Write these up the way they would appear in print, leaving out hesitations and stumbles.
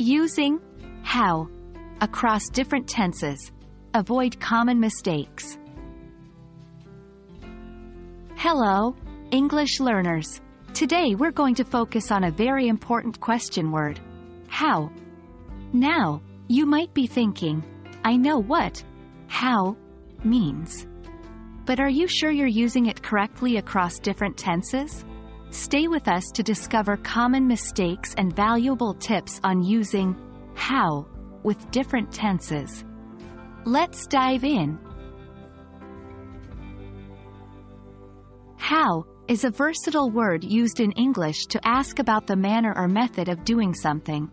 Using how across different tenses. Avoid common mistakes. Hello, English learners. Today we're going to focus on a very important question word. How. Now, you might be thinking, I know what how means. But are you sure you're using it correctly across different tenses? Stay with us to discover common mistakes and valuable tips on using how with different tenses. Let's dive in. How is a versatile word used in English to ask about the manner or method of doing something.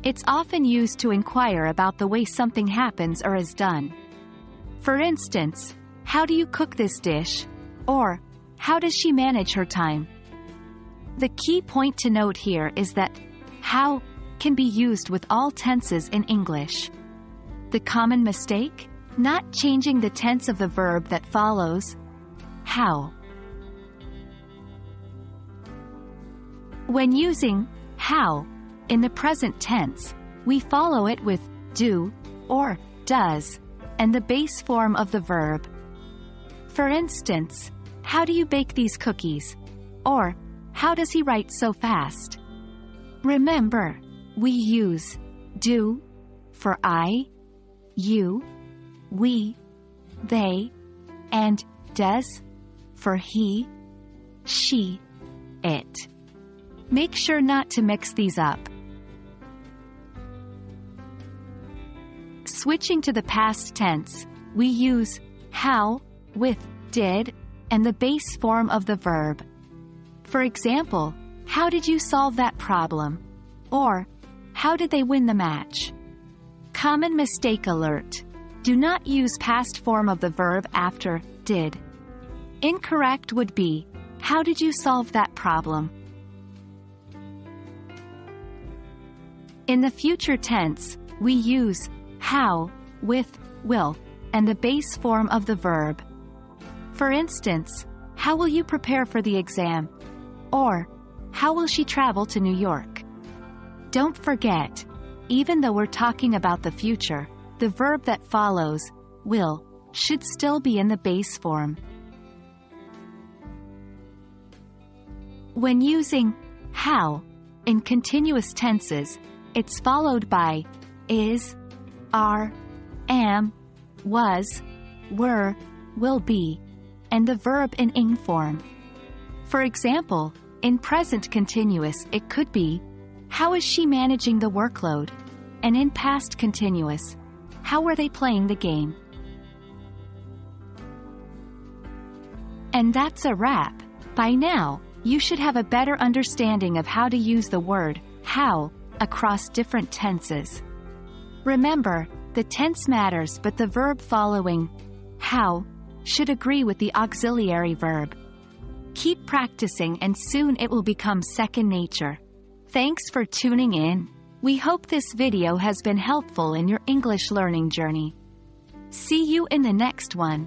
It's often used to inquire about the way something happens or is done. For instance, how do you cook this dish? Or, how does she manage her time? The key point to note here is that how can be used with all tenses in English. The common mistake? Not changing the tense of the verb that follows how. When using how in the present tense, we follow it with do or does and the base form of the verb. For instance, how do you bake these cookies? Or, how does he write so fast? Remember, we use do for I, you, we, they, and does for he, she, it. Make sure not to mix these up. Switching to the past tense, we use how with did and the base form of the verb. For example, how did you solve that problem? Or, how did they win the match? Common mistake alert. Do not use past form of the verb after did. Incorrect would be, how did you solve that problem? In the future tense, we use how with will and the base form of the verb. For instance, how will you prepare for the exam? Or, how will she travel to New York? Don't forget, even though we're talking about the future, the verb that follows, will, should still be in the base form. When using how in continuous tenses, it's followed by is, are, am, was, were, will be, and the verb in ing form. For example, in present continuous it could be, how is she managing the workload? And in past continuous, how were they playing the game? And that's a wrap. By now, you should have a better understanding of how to use the word how across different tenses. Remember, the tense matters, but the verb following how should agree with the auxiliary verb. Keep practicing and soon it will become second nature. Thanks for tuning in. We hope this video has been helpful in your English learning journey. See you in the next one.